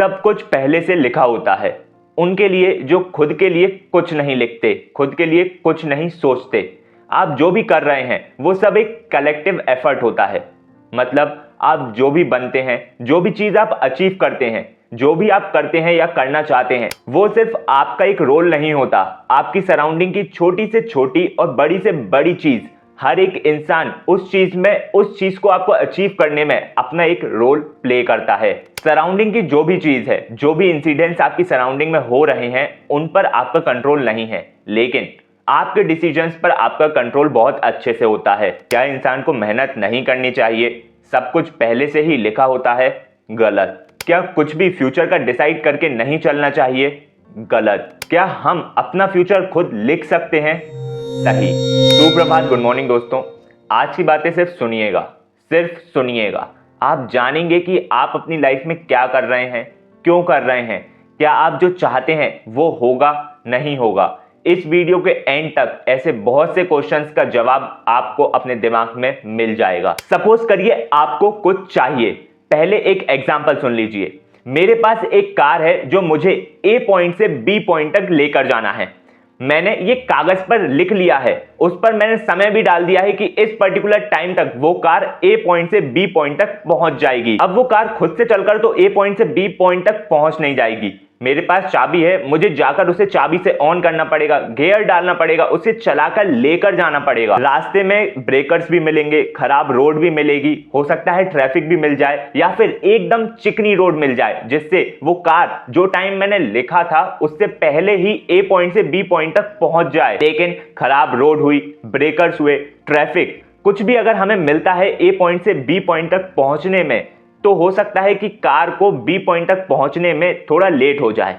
सब कुछ पहले से लिखा होता है उनके लिए जो खुद के लिए कुछ नहीं लिखते, खुद के लिए कुछ नहीं सोचते। आप जो भी कर रहे हैं वो सब एक कलेक्टिव एफर्ट होता है। मतलब आप जो भी बनते हैं, जो भी चीज आप अचीव करते हैं, जो भी आप करते हैं या करना चाहते हैं, वो सिर्फ आपका एक रोल नहीं होता। आपकी सराउंडिंग की छोटी से छोटी और बड़ी से बड़ी चीज, हर एक इंसान उस चीज को आपको अचीव करने में अपना एक रोल प्ले करता है। सराउंडिंग की जो भी चीज है, जो भी इंसिडेंट्स आपकी सराउंडिंग में हो रहे हैं, उन पर आपका कंट्रोल नहीं है, लेकिन आपके डिसीजंस पर आपका कंट्रोल बहुत अच्छे से होता है। क्या इंसान को मेहनत नहीं करनी चाहिए? सब कुछ पहले से ही लिखा होता है? गलत। क्या कुछ भी फ्यूचर का डिसाइड करके नहीं चलना चाहिए? गलत। क्या हम अपना फ्यूचर खुद लिख सकते हैं? सही। सुप्रभात, गुड मॉर्निंग दोस्तों। आज की बातें सिर्फ सुनिएगा, सिर्फ सुनिएगा। आप जानेंगे कि आप अपनी लाइफ में क्या कर रहे हैं, क्यों कर रहे हैं, क्या आप जो चाहते हैं वो होगा, नहीं होगा। इस वीडियो के एंड तक ऐसे बहुत से क्वेश्चंस का जवाब आपको अपने दिमाग में मिल जाएगा। सपोज करिए आपको कुछ चाहिए। पहले एक एग्जांपल सुन लीजिए। मेरे पास एक कार है जो मुझे ए पॉइंट से बी पॉइंट तक लेकर जाना है। मैंने ये कागज पर लिख लिया है, उस पर मैंने समय भी डाल दिया है कि इस पर्टिकुलर टाइम तक वो कार ए पॉइंट से बी पॉइंट तक पहुंच जाएगी। अब वो कार खुद से चलकर तो ए पॉइंट से बी पॉइंट तक पहुंच नहीं जाएगी। मेरे पास चाबी है, मुझे जाकर उसे चाबी से ऑन करना पड़ेगा, गियर डालना पड़ेगा, उसे चलाकर लेकर जाना पड़ेगा। रास्ते में ब्रेकर्स भी मिलेंगे, खराब रोड भी मिलेगी, हो सकता है ट्रैफिक भी मिल जाए या फिर एकदम चिकनी रोड मिल जाए, जिससे वो कार जो टाइम मैंने लिखा था उससे पहले ही ए पॉइंट से बी पॉइंट तक पहुंच जाए। लेकिन खराब रोड हुई, ब्रेकर्स हुए, ट्रैफिक, कुछ भी अगर हमें मिलता है ए पॉइंट से बी पॉइंट तक पहुंचने में, तो हो सकता है कि कार को बी पॉइंट तक पहुंचने में थोड़ा लेट हो जाए।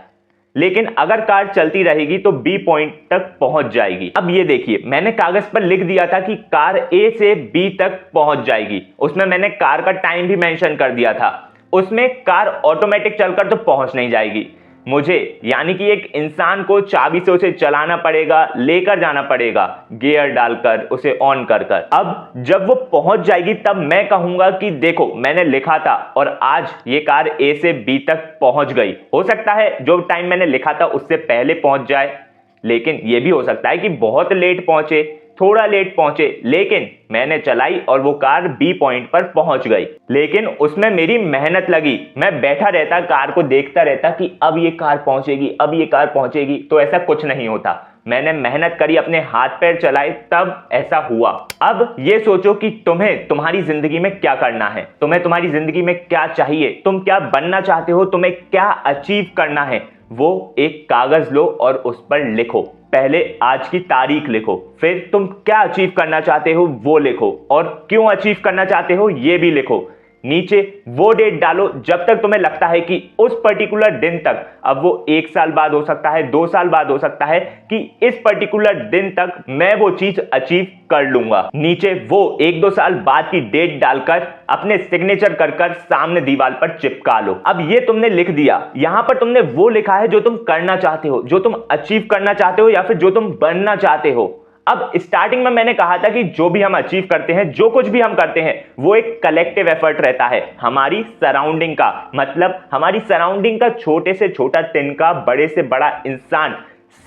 लेकिन अगर कार चलती रहेगी तो बी पॉइंट तक पहुंच जाएगी। अब ये देखिए, मैंने कागज पर लिख दिया था कि कार ए से बी तक पहुंच जाएगी। उसमें मैंने कार का टाइम भी मेंशन कर दिया था। उसमें कार ऑटोमेटिक चलकर तो पहुंच नहीं जाएगी, मुझे यानी कि एक इंसान को चाबी से उसे चलाना पड़ेगा, लेकर जाना पड़ेगा, गियर डालकर, उसे ऑन कर कर। अब जब वो पहुंच जाएगी तब मैं कहूंगा कि देखो मैंने लिखा था और आज ये कार ए से बी तक पहुंच गई। हो सकता है जो टाइम मैंने लिखा था उससे पहले पहुंच जाए, लेकिन यह भी हो सकता है कि बहुत लेट पहुंचे, थोड़ा लेट पहुंचे, लेकिन मैंने चलाई और वो कार बी पॉइंट पर पहुंच गई। लेकिन उसमें मेरी मेहनत लगी। मैं बैठा रहता, कार को देखता रहता कि अब ये कार पहुंचेगी, अब ये कार पहुंचेगी, तो ऐसा कुछ नहीं होता। मैंने मेहनत करी, अपने हाथ पैर चलाए, तब ऐसा हुआ। अब ये सोचो कि तुम्हें तुम्हारी जिंदगी में क्या करना है, तुम्हें तुम्हारी जिंदगी में क्या चाहिए, तुम क्या बनना चाहते हो, तुम्हें क्या अचीव करना है, वो एक कागज लो और उस पर लिखो। पहले आज की तारीख लिखो, फिर तुम क्या अचीव करना चाहते हो वो लिखो, और क्यों अचीव करना चाहते हो ये भी लिखो। नीचे वो डेट डालो जब तक तुम्हें लगता है कि उस पर्टिकुलर दिन तक, अब वो 1 साल बाद हो सकता है, 2 साल बाद हो सकता है, कि इस पर्टिकुलर दिन तक मैं वो चीज अचीव कर लूंगा। नीचे वो 1-2 साल बाद की डेट डालकर अपने सिग्नेचर कर कर सामने दीवार पर चिपका लो। अब ये तुमने लिख दिया, यहां पर तुमने वो लिखा है जो तुम करना चाहते हो, जो तुम अचीव करना चाहते हो या फिर जो तुम बनना चाहते हो। अब स्टार्टिंग में मैंने कहा था कि जो भी हम अचीव करते हैं, जो कुछ भी हम करते हैं, वो एक कलेक्टिव एफर्ट रहता है हमारी सराउंडिंग का। मतलब हमारी सराउंडिंग का छोटे से छोटा तिनका, बड़े से बड़ा इंसान,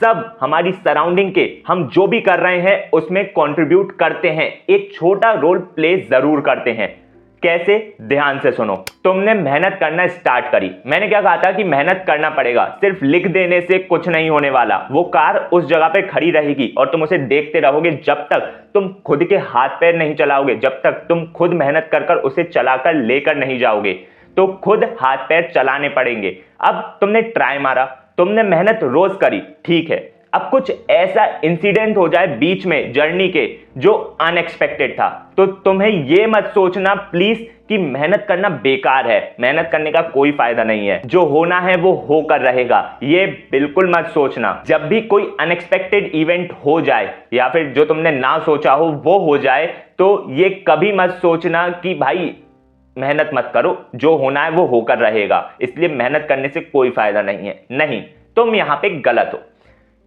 सब हमारी सराउंडिंग के हम जो भी कर रहे हैं उसमें कंट्रीब्यूट करते हैं, एक छोटा रोल प्ले जरूर करते हैं। कैसे? ध्यान से सुनो। तुमने मेहनत करना स्टार्ट करी। मैंने क्या कहा था कि मेहनत करना पड़ेगा, सिर्फ लिख देने से कुछ नहीं होने वाला। वो कार उस जगह पे खड़ी रहेगी और तुम उसे देखते रहोगे जब तक तुम खुद के हाथ पैर नहीं चलाओगे, जब तक तुम खुद मेहनत कर कर उसे चलाकर लेकर नहीं जाओगे। तो खुद हाथ पैर चलाने पड़ेंगे। अब तुमने ट्राई मारा, तुमने मेहनत रोज करी, ठीक है। अब कुछ ऐसा इंसिडेंट हो जाए बीच में जर्नी के जो अनएक्सपेक्टेड था, तो तुम्हें यह मत सोचना प्लीज कि मेहनत करना बेकार है, मेहनत करने का कोई फायदा नहीं है, जो होना है वो होकर रहेगा। ये बिल्कुल मत सोचना। जब भी कोई अनएक्सपेक्टेड इवेंट हो जाए या फिर जो तुमने ना सोचा हो वो हो जाए, तो ये कभी मत सोचना कि भाई मेहनत मत करो, जो होना है वो होकर रहेगा, इसलिए मेहनत करने से कोई फायदा नहीं है। नहीं, तुम यहां पे गलत हो।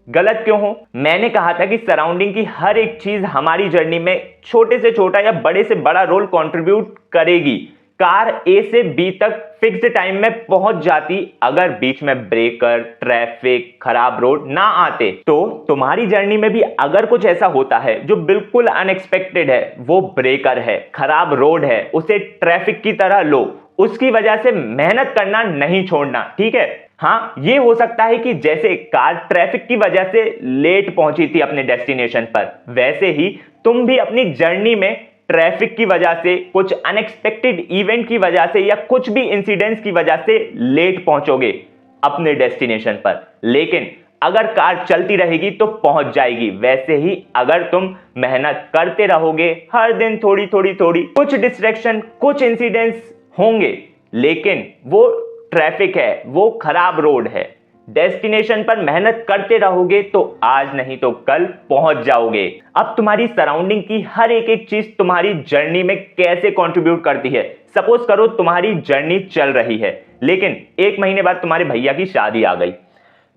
गलत क्यों हो? मैंने कहा था कि सराउंडिंग की हर एक चीज हमारी जर्नी में छोटे से छोटा या बड़े से बड़ा रोल कंट्रीब्यूट करेगी। कार ए से बी तक फिक्स्ड टाइम में पहुंच जाती अगर बीच में ब्रेकर, ट्रैफिक, खराब रोड ना आते। तो तुम्हारी जर्नी में भी अगर कुछ ऐसा होता है जो बिल्कुल अनएक्सपेक्टेड है, वो ब्रेकर है, खराब रोड है, उसे ट्रैफिक की तरह लो, उसकी वजह से मेहनत करना नहीं छोड़ना, ठीक है। हाँ, ये हो सकता है कि जैसे कार ट्रैफिक की वजह से लेट पहुंची थी अपने डेस्टिनेशन पर, वैसे ही तुम भी अपनी जर्नी में ट्रैफिक की वजह से, कुछ अनएक्सपेक्टेड इवेंट की वजह से या कुछ भी इंसिडेंट्स की वजह से लेट पहुंचोगे अपने डेस्टिनेशन पर। लेकिन अगर कार चलती रहेगी तो पहुंच जाएगी। वैसे ही अगर तुम मेहनत करते रहोगे, हर दिन थोड़ी थोड़ी थोड़ी, कुछ डिस्ट्रैक्शन, कुछ इंसिडेंट्स होंगे, लेकिन वो ट्रैफिक है, वो खराब रोड है, डेस्टिनेशन पर मेहनत करते रहोगे तो आज नहीं तो कल पहुंच जाओगे। अब तुम्हारी सराउंडिंग की हर एक एक चीज तुम्हारी जर्नी में कैसे कंट्रीब्यूट करती है। सपोज करो तुम्हारी जर्नी चल रही है, लेकिन 1 महीने बाद तुम्हारे भैया की शादी आ गई,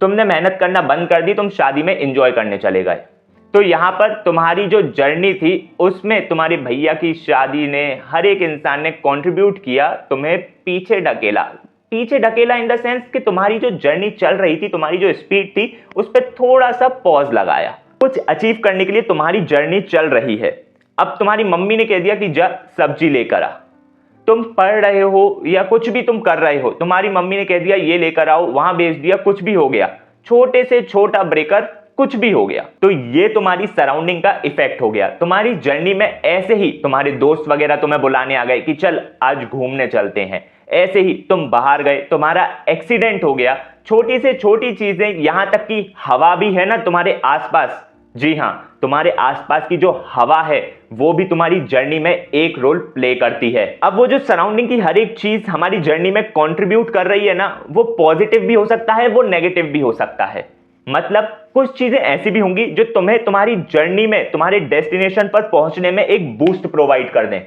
तुमने मेहनत करना बंद कर दी, तुम शादी में एंजॉय करने चले गए। तो यहां पर तुम्हारी जो जर्नी थी उसमें तुम्हारे भैया की शादी ने, हर एक इंसान ने कंट्रीब्यूट किया, तुम्हें पीछे ढकेला इन द सेंस कि तुम्हारी जो जर्नी चल रही थी, तुम्हारी जो स्पीड थी, उस पर थोड़ा सा पॉज लगाया। कुछ अचीव करने के लिए तुम्हारी जर्नी चल रही है, अब तुम्हारी मम्मी ने कह दिया कि जा सब्जी लेकर आ। तुम पढ़ रहे हो या कुछ भी तुम कर रहे हो, तुम्हारी मम्मी ने कह दिया ये लेकर आओ, वहां भेज दिया, कुछ भी हो गया, छोटे से छोटा ब्रेकर, कुछ भी हो गया। तो ये तुम्हारी सराउंडिंग का इफेक्ट हो गया। तुम्हारी जर्नी में ऐसे ही तुम्हारे दोस्त वगैरह तुम्हें बुलाने आ गए कि चल आज घूमने चलते हैं, ऐसे ही तुम बाहर गए, तुम्हारा एक्सीडेंट हो गया, छोटी से छोटी चीजें, यहां तक कि हवा भी है ना तुम्हारे आसपास, जी हां, तुम्हारे आसपास की जो हवा है वो भी तुम्हारी जर्नी में एक रोल प्ले करती है। अब वो जो सराउंडिंग की हर एक चीज हमारी जर्नी में कंट्रीब्यूट कर रही है ना, वो पॉजिटिव भी हो सकता है, वो नेगेटिव भी हो सकता है। मतलब कुछ चीजें ऐसी भी होंगी जो तुम्हें तुम्हारी जर्नी में, तुम्हारे डेस्टिनेशन पर पहुंचने में एक बूस्ट प्रोवाइड कर दें,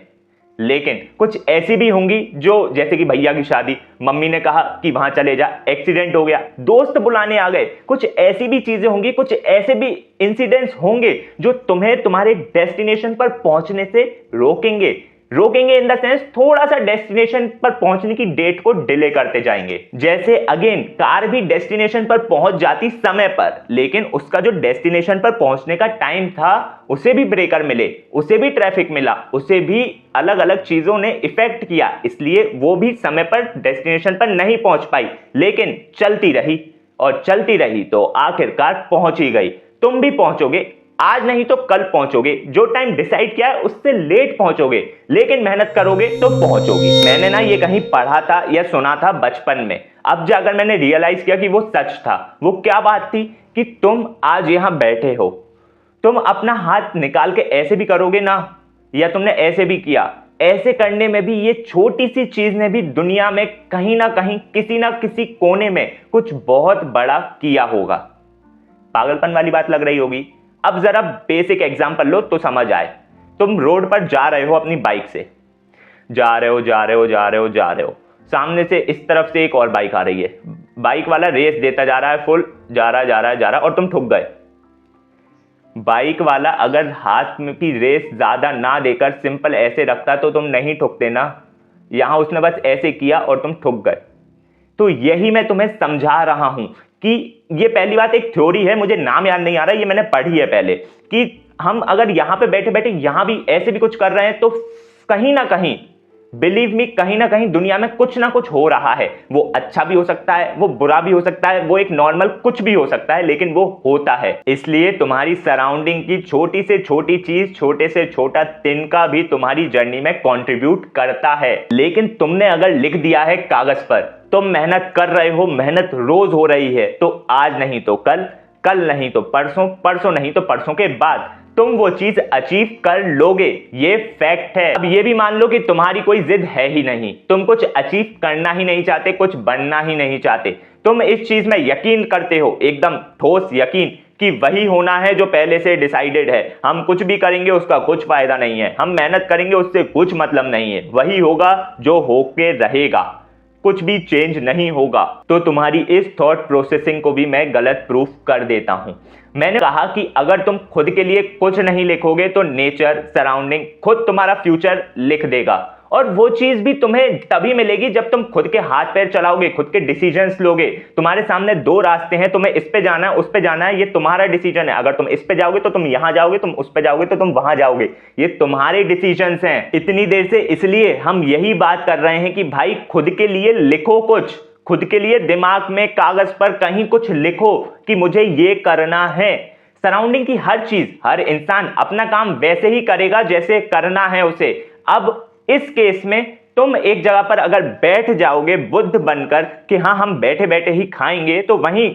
लेकिन कुछ ऐसी भी होंगी जो, जैसे कि भैया की शादी, मम्मी ने कहा कि वहां चले जा, एक्सीडेंट हो गया, दोस्त बुलाने आ गए, कुछ ऐसी भी चीजें होंगी, कुछ ऐसे भी इंसिडेंट्स होंगे जो तुम्हें तुम्हारे डेस्टिनेशन पर पहुंचने से रोकेंगे इन द सेंस थोड़ा सा डेस्टिनेशन पर पहुंचने की डेट को डिले करते जाएंगे। जैसे अगेन कार भी डेस्टिनेशन पर पहुंच जाती समय पर, लेकिन उसका जो डेस्टिनेशन पर पहुंचने का टाइम था उसे भी ब्रेकर मिले, उसे भी ट्रैफिक मिला, उसे भी अलग अलग चीजों ने इफेक्ट किया, इसलिए वो भी समय पर डेस्टिनेशन पर नहीं पहुंच पाई, लेकिन चलती रही और चलती रही तो आखिरकार पहुंच ही गई। तुम भी पहुंचोगे, आज नहीं तो कल पहुंचोगे, जो टाइम डिसाइड किया है उससे लेट पहुंचोगे, लेकिन मेहनत करोगे तो पहुंचोगे। मैंने ना ये कहीं पढ़ा था या सुना था बचपन में, अब जाकर मैंने रियलाइज किया कि वो सच था। वो क्या बात थी कि तुम आज यहां बैठे हो, तुम अपना हाथ निकाल के ऐसे भी करोगे ना, या तुमने ऐसे भी किया, ऐसे करने में भी ये छोटी सी चीज ने भी दुनिया में कहीं ना कहीं, किसी ना किसी कोने में कुछ बहुत बड़ा किया होगा। पागलपन वाली बात लग रही होगी। अब जरा बेसिक एग्जांपल लो तो समझ आए। तुम रोड पर जा रहे हो अपनी बाइक से, जा रहे हो, सामने से इस तरफ से एक और बाइक आ रही है, बाइक वाला रेस देता जा रहा है, फुल जा रहा है और तुम ठुक गए। बाइक वाला अगर हाथ में की रेस ज्यादा ना देकर सिंपल ऐसे रखता तो तुम नहीं ठुकते ना, यहां उसने बस ऐसे किया और तुम ठुक गए। तो यही मैं तुम्हें समझा रहा हूं कि ये पहली बात एक थ्योरी है, मुझे नाम याद नहीं आ रहा, ये मैंने पढ़ी है पहले, कि हम अगर यहां पे बैठे बैठे यहां भी ऐसे भी कुछ कर रहे हैं तो कहीं ना कहीं, बिलीव मी, कहीं ना कहीं दुनिया में कुछ ना कुछ हो रहा है। वो अच्छा भी हो सकता है, वो बुरा भी हो सकता है, वो एक नॉर्मल कुछ भी हो सकता है, लेकिन वो होता है। इसलिए तुम्हारी सराउंडिंग की छोटी से छोटी चीज, छोटे से छोटा तिनका भी तुम्हारी जर्नी में कंट्रीब्यूट करता है। लेकिन तुमने अगर लिख दिया है कागज पर, तुम मेहनत कर रहे हो, मेहनत रोज हो रही है, तो आज नहीं तो कल, कल नहीं तो परसों, परसों नहीं तो परसों के बाद तुम वो चीज अचीव कर लोगे, ये फैक्ट है। अब ये भी मान लो कि तुम्हारी कोई जिद है ही नहीं, तुम कुछ अचीव करना ही नहीं चाहते, कुछ बनना ही नहीं चाहते, तुम इस चीज में यकीन करते हो, एकदम ठोस यकीन कि वही होना है जो पहले से डिसाइडेड है, हम कुछ भी करेंगे उसका कुछ फायदा नहीं है, हम मेहनत करेंगे उससे कुछ मतलब नहीं है, वही होगा जो होके रहेगा, कुछ भी चेंज नहीं होगा। तो तुम्हारी इस थॉट प्रोसेसिंग को भी मैं गलत प्रूफ कर देता हूं। मैंने कहा कि अगर तुम खुद के लिए कुछ नहीं लिखोगे तो नेचर, सराउंडिंग खुद तुम्हारा फ्यूचर लिख देगा। और वो चीज भी तुम्हें तभी मिलेगी जब तुम खुद के हाथ पैर चलाओगे, खुद के डिसीजंस लोगे। तुम्हारे सामने दो रास्ते हैं, तुम्हें इस पे जाना है, उस पे जाना है, ये तुम्हारा डिसीजन है। अगर तुम इस पे जाओगे तो तुम यहां जाओगे, तुम उस पे जाओगे तो तुम वहां जाओगे। ये तुम्हारे डिसीजंस हैं। इतनी देर से इसलिए हम यही बात कर रहे हैं कि भाई खुद के लिए लिखो कुछ, खुद के लिए दिमाग में कागज पर कहीं कुछ लिखो कि मुझे ये करना है। सराउंडिंग की हर चीज, हर इंसान अपना काम वैसे ही करेगा जैसे करना है उसे। अब इस केस में तुम एक जगह पर अगर बैठ जाओगे बुद्ध बनकर कि हाँ हम बैठे बैठे ही खाएंगे, तो वहीं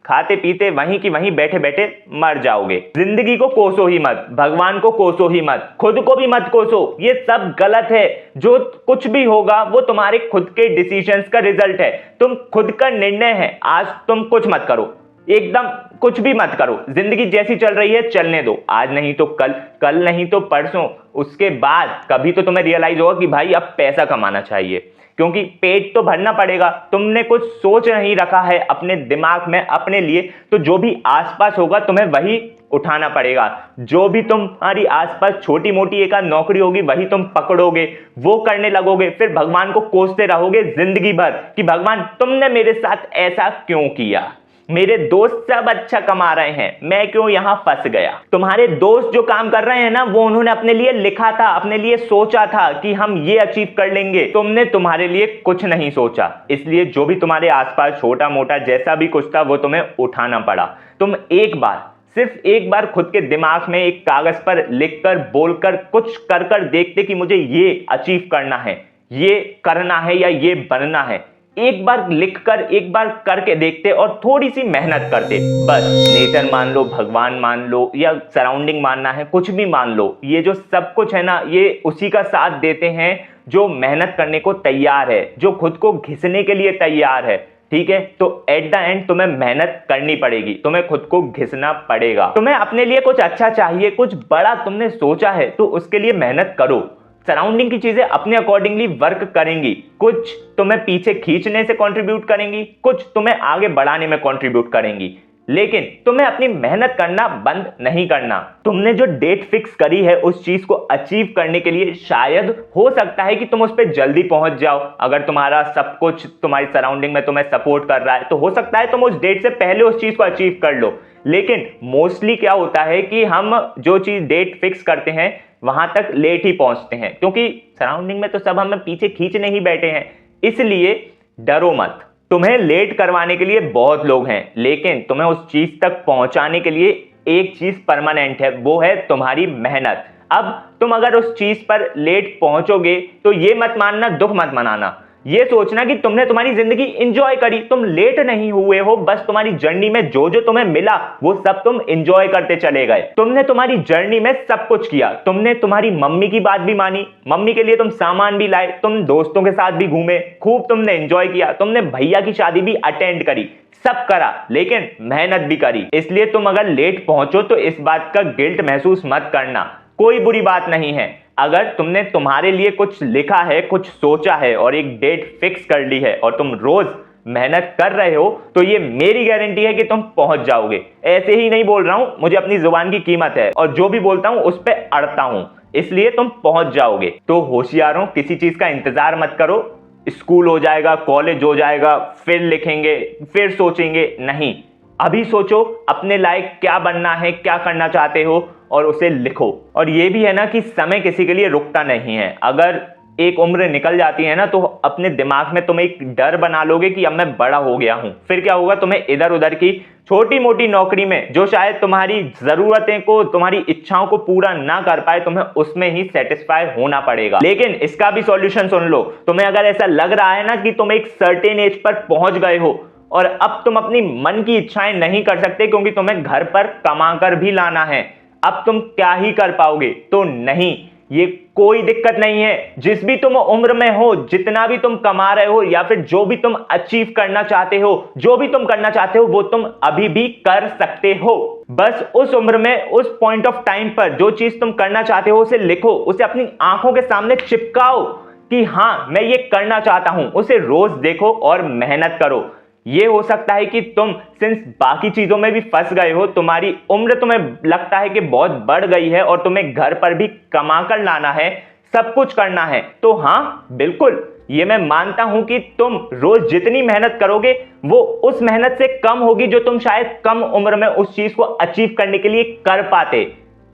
खाते पीते वहीं की वहीं बैठे बैठे मर जाओगे। जिंदगी को कोसो ही मत, भगवान को कोसो ही मत, खुद को भी मत कोसो। ये सब गलत है। जो कुछ भी होगा वो तुम्हारे खुद के डिसीजंस का रिजल्ट है। तुम खुद का निर्णय है। आज तुम कुछ मत करो, एकदम कुछ भी मत करो। जिंदगी जैसी चल रही है चलने दो। आज नहीं तो कल, कल नहीं तो परसों, उसके बाद कभी तो तुम्हें रियलाइज होगा कि भाई अब पैसा कमाना चाहिए, क्योंकि पेट तो भरना पड़ेगा। तुमने कुछ सोच नहीं रखा है अपने दिमाग में अपने लिए, तो जो भी आसपास होगा तुम्हें वही उठाना पड़ेगा। जो भी तुम्हारी आसपास छोटी मोटी एक आध नौकरी होगी वही तुम पकड़ोगे, वो करने लगोगे। फिर भगवान को कोसते रहोगे जिंदगी भर कि भगवान तुमने मेरे साथ ऐसा क्यों किया, मेरे दोस्त सब अच्छा कमा रहे हैं, मैं क्यों यहां फंस गया। तुम्हारे दोस्त जो काम कर रहे हैं ना, वो उन्होंने अपने लिए लिखा था, अपने लिए सोचा था कि हम ये अचीव कर लेंगे। तुमने तुम्हारे लिए कुछ नहीं सोचा, इसलिए जो भी तुम्हारे आसपास छोटा मोटा जैसा भी कुछ था वो तुम्हें उठाना पड़ा। तुम एक बार, सिर्फ एक बार खुद के दिमाग में एक कागज पर लिखकर, बोलकर, कुछ कर कर देखते कि मुझे ये अचीव करना है, ये करना है या ये बनना है। एक बार लिखकर, एक बार करके देखते और थोड़ी सी मेहनत करते। बस नेचर मान लो, भगवान मान लो, या सराउंडिंग मानना है, कुछ भी मान लो, ये जो सब कुछ है ना, ये उसी का साथ देते हैं जो मेहनत करने को तैयार है, जो खुद को घिसने के लिए तैयार है। ठीक है, तो एट द एंड तुम्हें मेहनत करनी पड़ेगी, तुम्हें खुद को घिसना पड़ेगा। तुम्हें अपने लिए कुछ अच्छा चाहिए, कुछ बड़ा तुमने सोचा है, तो उसके लिए मेहनत करो। सराउंडिंग की चीजें अपने अकॉर्डिंगली वर्क करेंगी। कुछ तुम्हें पीछे खींचने से कंट्रीब्यूट करेंगी, कुछ तुम्हें आगे बढ़ाने में कंट्रीब्यूट करेंगी, लेकिन तुम्हें अपनी मेहनत करना बंद नहीं करना। तुमने जो डेट फिक्स करी है उस चीज को अचीव करने के लिए, शायद हो सकता है कि तुम उस पर जल्दी पहुंच जाओ। अगर तुम्हारा सब कुछ तुम्हारी सराउंडिंग में तुम्हें सपोर्ट कर रहा है, तो हो सकता है तुम उस डेट से पहले उस चीज को अचीव कर लो। लेकिन मोस्टली क्या होता है कि हम जो चीज डेट फिक्स करते हैं वहां तक लेट ही पहुंचते हैं, क्योंकि सराउंडिंग में तो सब हमें पीछे खींचने ही बैठे हैं। इसलिए डरो मत। तुम्हें लेट करवाने के लिए बहुत लोग हैं, लेकिन तुम्हें उस चीज तक पहुंचाने के लिए एक चीज परमानेंट है, वो है तुम्हारी मेहनत। अब तुम अगर उस चीज पर लेट पहुंचोगे तो ये मत मानना, दुख मत मनाना, ये सोचना कि तुमने तुम्हारी जिंदगी एंजॉय करी। तुम लेट नहीं हुए हो, बस तुम्हारी जर्नी में जो जो तुम्हें मिला वो सब तुम एंजॉय करते चले गए। तुमने तुम्हारी जर्नी में सब कुछ किया। तुमने तुम्हारी मम्मी की बात भी मानी, मम्मी के लिए तुम सामान भी लाए, तुम दोस्तों के साथ भी घूमे, खूब तुमने एंजॉय किया, तुमने भैया की शादी भी अटेंड करी, सब करा, लेकिन मेहनत भी करी। इसलिए तुम अगर लेट पहुंचो तो इस बात का गिल्ट महसूस मत करना, कोई बुरी बात नहीं है। अगर तुमने तुम्हारे लिए कुछ लिखा है, कुछ सोचा है और एक डेट फिक्स कर ली है और तुम रोज मेहनत कर रहे हो, तो ये मेरी गारंटी है कि तुम पहुंच जाओगे। ऐसे ही नहीं बोल रहा हूं, मुझे अपनी जुबान की कीमत है और जो भी बोलता हूं उस पर अड़ता हूं, इसलिए तुम पहुंच जाओगे। तो होशियारों, किसी चीज का इंतजार मत करो। स्कूल हो जाएगा, कॉलेज हो जाएगा, फिर लिखेंगे, फिर सोचेंगे, नहीं। अभी सोचो अपने लायक क्या बनना है, क्या करना चाहते हो और उसे लिखो। और ये भी है ना कि समय किसी के लिए रुकता नहीं है। अगर एक उम्र निकल जाती है ना, तो अपने दिमाग में तुम एक डर बना लोगे कि अब मैं बड़ा हो गया हूं। फिर क्या होगा, तुम्हें इधर उधर की छोटी मोटी नौकरी में जो शायद तुम्हारी जरूरतें को, तुम्हारी इच्छाओं को पूरा ना कर पाए, तुम्हें उसमें ही सेटिस्फाई होना पड़ेगा। लेकिन इसका भी सॉल्यूशन सुन लो। तुम्हें अगर ऐसा लग रहा है ना कि तुम एक सर्टेन एज पर पहुंच गए हो और अब तुम अपनी मन की इच्छाएं नहीं कर सकते क्योंकि तुम्हें घर पर कमाकर भी लाना है, अब तुम क्या ही कर पाओगे, तो नहीं, ये कोई दिक्कत नहीं है। जिस भी तुम उम्र में हो, जितना भी तुम कमा रहे हो या फिर जो भी तुम अचीव करना चाहते हो, जो भी तुम करना चाहते हो, वो तुम अभी भी कर सकते हो। बस उस उम्र में, उस पॉइंट ऑफ टाइम पर जो चीज तुम करना चाहते हो उसे लिखो, उसे अपनी आंखों के सामने चिपकाओ कि हाँ मैं ये करना चाहता हूं। उसे रोज देखो और मेहनत करो। ये हो सकता है कि तुम सिंस बाकी चीजों में भी फंस गए हो, तुम्हारी उम्र तुम्हें लगता है कि बहुत बढ़ गई है और तुम्हें घर पर भी कमा कर लाना है, सब कुछ करना है, तो हाँ बिल्कुल ये मैं मानता हूं कि तुम रोज जितनी मेहनत करोगे वो उस मेहनत से कम होगी जो तुम शायद कम उम्र में उस चीज को अचीव करने के लिए कर पाते।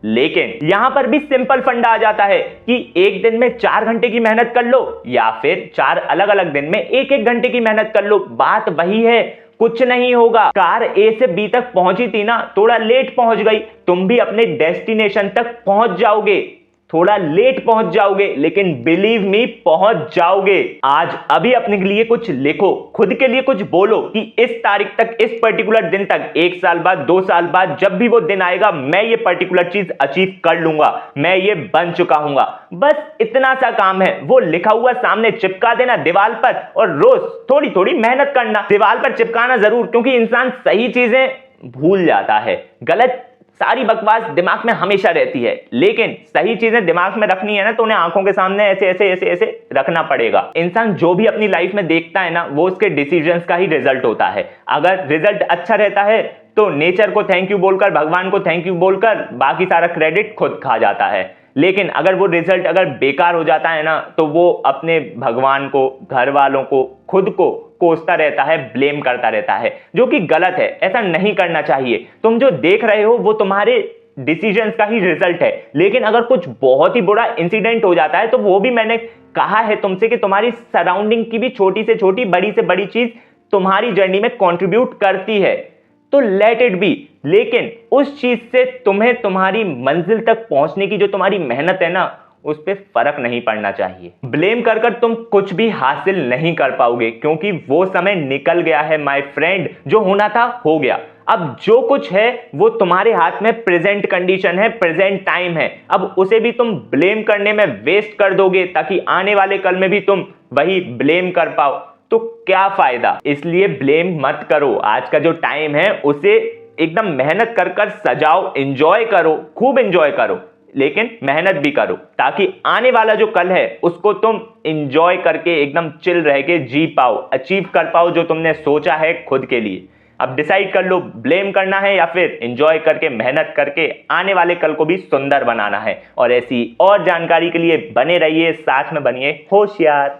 लेकिन यहां पर भी सिंपल फंडा आ जाता है कि एक दिन में 4 घंटे की मेहनत कर लो या फिर 4 अलग अलग दिन में 1-1 घंटे की मेहनत कर लो, बात वही है, कुछ नहीं होगा। कार ए से बी तक पहुंची थी ना, थोड़ा लेट पहुंच गई, तुम भी अपने डेस्टिनेशन तक पहुंच जाओगे। थोड़ा लेट पहुंच जाओगे लेकिन बिलीव मी पहुंच जाओगे। आज अभी अपने लिए कुछ लिखो, खुद के लिए कुछ बोलो कि इस तारीख तक, इस पर्टिकुलर दिन तक, 1 साल बाद, 2 साल बाद, जब भी वो दिन आएगा मैं ये पर्टिकुलर चीज अचीव कर लूंगा, मैं ये बन चुका हूंगा। बस इतना सा काम है, वो लिखा हुआ सामने चिपका देना दीवार पर और रोज थोड़ी थोड़ी मेहनत करना। दीवार पर चिपकाना जरूर, क्योंकि इंसान सही चीजें भूल जाता है, गलत सारी बकवास दिमाग में हमेशा रहती है, लेकिन सही चीजें दिमाग में रखनी है ना तो उन्हें आंखों के सामने ऐसे ऐसे ऐसे ऐसे रखना पड़ेगा। इंसान जो भी अपनी लाइफ में देखता है ना वो उसके डिसीजंस का ही रिजल्ट होता है। अगर रिजल्ट अच्छा रहता है तो नेचर को थैंक यू बोलकर, भगवान को थैंक यू बोलकर बाकी सारा क्रेडिट खुद खा जाता है। लेकिन अगर वो रिजल्ट अगर बेकार हो जाता है ना तो वो अपने भगवान को, घर वालों को, खुद को कोसता रहता है, ब्लेम करता रहता है, जो कि गलत है। ऐसा नहीं करना चाहिए। तुम जो देख रहे हो वो तुम्हारे डिसीजंस का ही रिजल्ट है, लेकिन अगर कुछ बहुत ही बुरा इंसिडेंट हो जाता है तो वो भी मैंने कहा है तुमसे कि तुम्हारी सराउंडिंग की भी छोटी से छोटी, बड़ी से बड़ी चीज तुम्हारी जर्नी में कंट्रीब्यूट करती है, तो लेट इट बी। लेकिन उस चीज से तुम्हें तुम्हारी मंजिल तक पहुंचने की जो तुम्हारी मेहनत है ना उस पे फर्क नहीं पड़ना चाहिए। ब्लेम कर कर तुम कुछ भी हासिल नहीं कर पाओगे, क्योंकि वो समय निकल गया है माय फ्रेंड। जो होना था हो गया। अब जो कुछ है वो तुम्हारे हाथ में प्रेजेंट कंडीशन है, प्रेजेंट टाइम है। अब उसे भी तुम ब्लेम करने में वेस्ट कर दोगे ताकि आने वाले कल में भी तुम वही ब्लेम कर पाओ, तो क्या फायदा। इसलिए ब्लेम मत करो। आज का जो टाइम है उसे एकदम मेहनत कर कर सजाओ, एंजॉय करो, खूब एंजॉय करो, लेकिन मेहनत भी करो ताकि आने वाला जो कल है उसको तुम एंजॉय करके एकदम चिल रह के जी पाओ, अचीव कर पाओ जो तुमने सोचा है खुद के लिए। अब डिसाइड कर लो ब्लेम करना है या फिर एंजॉय करके, मेहनत करके आने वाले कल को भी सुंदर बनाना है। और ऐसी और जानकारी के लिए बने रहिए, साथ में बनिए होशियार।